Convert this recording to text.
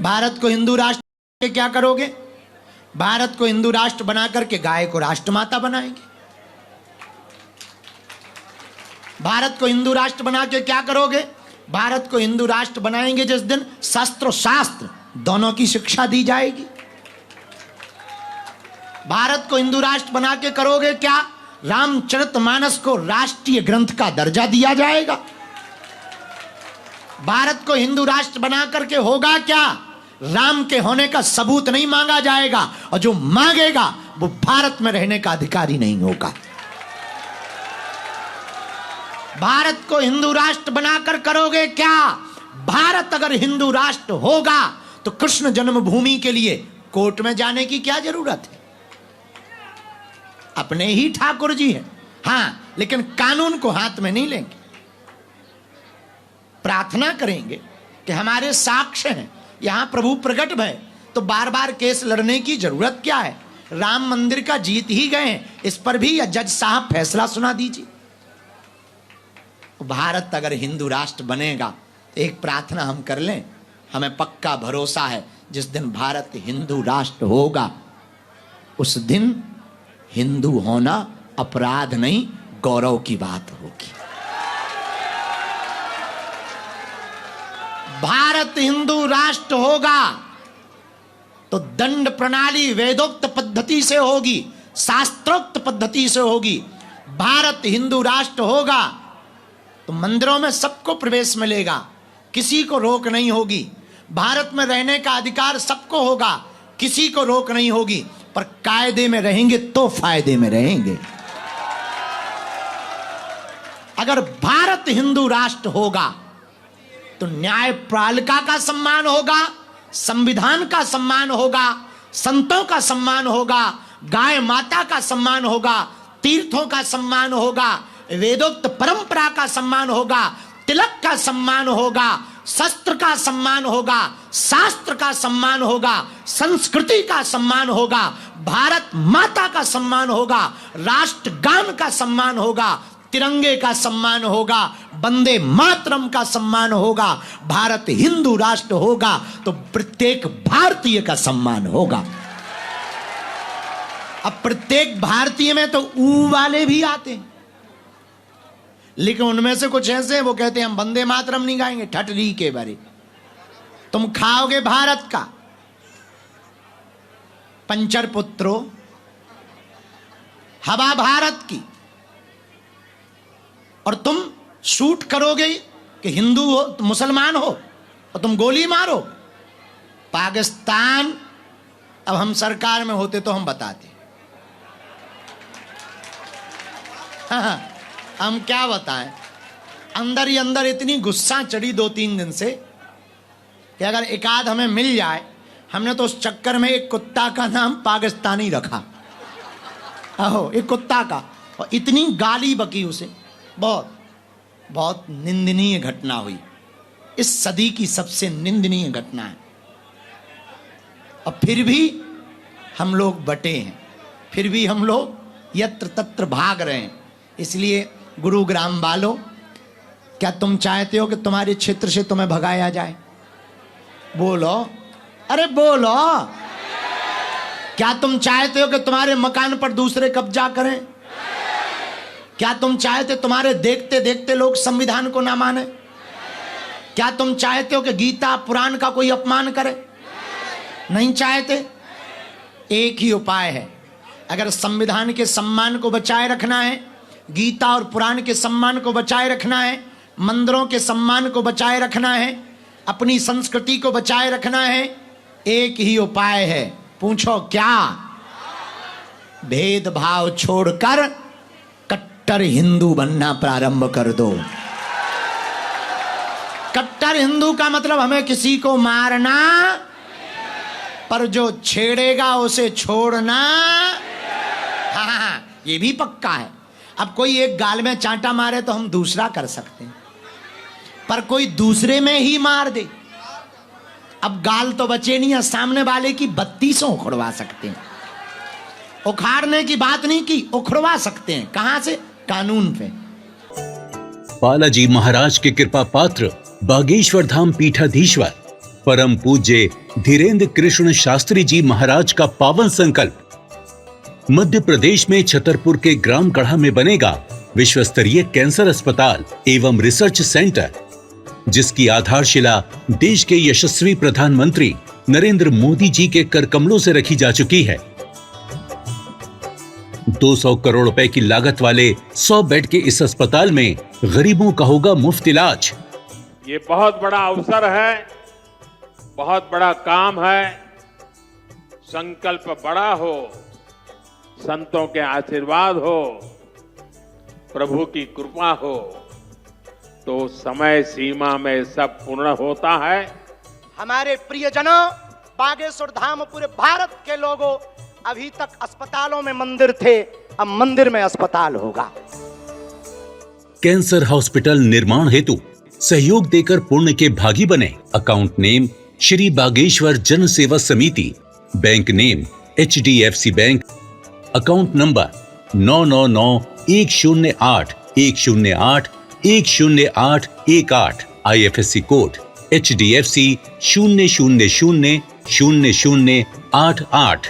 भारत को हिंदू राष्ट्र के क्या करोगे? भारत को हिंदू राष्ट्र बना करके गाय को राष्ट्रमाता बनाएंगे। भारत को हिंदू राष्ट्र बना के क्या करोगे? भारत को हिंदू राष्ट्र बनाएंगे जिस दिन शस्त्र और शास्त्र दोनों की शिक्षा दी जाएगी। भारत को हिंदू राष्ट्र बना के करोगे क्या? रामचरितमानस को राष्ट्रीय ग्रंथ का दर्जा दिया जाएगा। भारत को हिंदू राष्ट्र बना करके होगा क्या? राम के होने का सबूत नहीं मांगा जाएगा, और जो मांगेगा वो भारत में रहने का अधिकारी नहीं होगा। भारत को हिंदू राष्ट्र बनाकर करोगे क्या? भारत अगर हिंदू राष्ट्र होगा तो कृष्ण जन्मभूमि के लिए कोर्ट में जाने की क्या जरूरत है? अपने ही ठाकुर जी हैं, हां, लेकिन कानून को हाथ में नहीं लेंगे। प्रार्थना करेंगे कि हमारे साक्ष्य हैं, यहां प्रभु प्रकट भय, तो बार बार केस लड़ने की जरूरत क्या है? राम मंदिर का जीत ही गए, इस पर भी जज साहब फैसला सुना दीजिए। भारत अगर हिंदू राष्ट्र बनेगा तो एक प्रार्थना हम कर लें, हमें पक्का भरोसा है जिस दिन भारत हिंदू राष्ट्र होगा उस दिन हिंदू होना अपराध नहीं, गौरव की बात होगी। भारत हिंदू राष्ट्र होगा तो दंड प्रणाली वेदोक्त पद्धति से होगी, शास्त्रोक्त पद्धति से होगी। भारत हिंदू राष्ट्र होगा तो मंदिरों में सबको प्रवेश मिलेगा, किसी को रोक नहीं होगी। भारत में रहने का अधिकार सबको होगा, किसी को रोक नहीं होगी, पर कायदे में रहेंगे तो फायदे में रहेंगे। अगर भारत हिंदू राष्ट्र होगा तो न्यायपालिका का सम्मान होगा, संविधान का सम्मान होगा, संतों का सम्मान होगा, गाय माता का सम्मान होगा, तीर्थों का सम्मान होगा, वेदोक्त परंपरा का सम्मान होगा, तिलक का सम्मान होगा, शस्त्र का सम्मान होगा, शास्त्र का सम्मान होगा, संस्कृति का सम्मान होगा, भारत माता का सम्मान होगा, राष्ट्रगान का सम्मान होगा, तिरंगे का सम्मान होगा, वंदे मातरम का सम्मान होगा। भारत हिंदू राष्ट्र होगा तो प्रत्येक भारतीय का सम्मान होगा। अब प्रत्येक भारतीय में तो ऊ वाले भी आते हैं, लेकिन उनमें से कुछ ऐसे हैं वो कहते हैं हम वंदे मातरम नहीं गाएंगे, ठटरी के बारे। तुम खाओगे भारत का पंचर पुत्रो, हवा भारत की, और तुम शूट करोगे कि हिंदू हो, मुसलमान हो, और तुम गोली मारो। पाकिस्तान, अब हम सरकार में होते तो हम बताते, हाँ, हम क्या बताएं। अंदर ही अंदर इतनी गुस्सा चढ़ी 2-3 दिन से कि अगर एकाध हमें मिल जाए, हमने तो उस चक्कर में एक कुत्ता का नाम पाकिस्तानी रखा, आहो, एक कुत्ता का, और इतनी गाली बकी उसे। बहुत बहुत निंदनीय घटना हुई, इस सदी की सबसे निंदनीय घटना है। और फिर भी हम लोग बटे हैं, फिर भी हम लोग यत्र तत्र भाग रहे हैं। इसलिए गुरुग्राम वालों, क्या तुम चाहते हो कि तुम्हारे क्षेत्र से तुम्हें भगाया जाए? बोलो, अरे बोलो। क्या तुम चाहते हो कि तुम्हारे मकान पर दूसरे कब्जा करें? क्या तुम चाहते तुम्हारे देखते देखते लोग संविधान को ना माने? क्या तुम चाहते हो कि गीता पुराण का कोई अपमान करे? नहीं चाहते। एक ही उपाय है, अगर संविधान के सम्मान को बचाए रखना है, गीता और पुराण के सम्मान को बचाए रखना है, मंदिरों के सम्मान को बचाए रखना है, अपनी संस्कृति को बचाए रखना है, एक ही उपाय है। पूछो क्या? भेदभाव छोड़कर कट्टर हिंदू बनना प्रारंभ कर दो। कट्टर हिंदू का मतलब हमें किसी को मारना, पर जो छेड़ेगा उसे छोड़ना। हाँ, ये भी पक्का है। अब कोई एक गाल में चांटा मारे तो हम दूसरा कर सकते हैं, पर कोई दूसरे में ही मार दे, अब गाल तो बचे नहीं है, सामने वाले की 32 उखड़वा सकते हैं। उखाड़ने की बात नहीं की, उखड़वा सकते हैं। कहां से? कानून पे। बालाजी महाराज के कृपा पात्र बागेश्वर धाम पीठाधीश्वर परम पूज्य धीरेन्द्र कृष्ण शास्त्री जी महाराज का पावन संकल्प। मध्य प्रदेश में छतरपुर के ग्राम गढ़ा में बनेगा विश्व स्तरीय कैंसर अस्पताल एवं रिसर्च सेंटर, जिसकी आधारशिला देश के यशस्वी प्रधानमंत्री नरेंद्र मोदी जी के कर कमलों से रखी जा चुकी है। 200 करोड़ रुपए की लागत वाले 100 बेड के इस अस्पताल में गरीबों का होगा मुफ्त इलाज। ये बहुत बड़ा अवसर है, बहुत बड़ा काम है। संकल्प बड़ा हो, संतों के आशीर्वाद हो, प्रभु की कृपा हो, तो समय सीमा में सब पूर्ण होता है। हमारे प्रियजनों, बागेश्वर धाम पूरे भारत के लोगों, अभी तक अस्पतालों में मंदिर थे, अब मंदिर में अस्पताल होगा। कैंसर हॉस्पिटल निर्माण हेतु सहयोग देकर पुण्य के भागी बने। अकाउंट नेम श्री बागेश्वर जन सेवा समिति, bank name HDFC bank, account number 999108108108, IFSC code HDFC 0000088।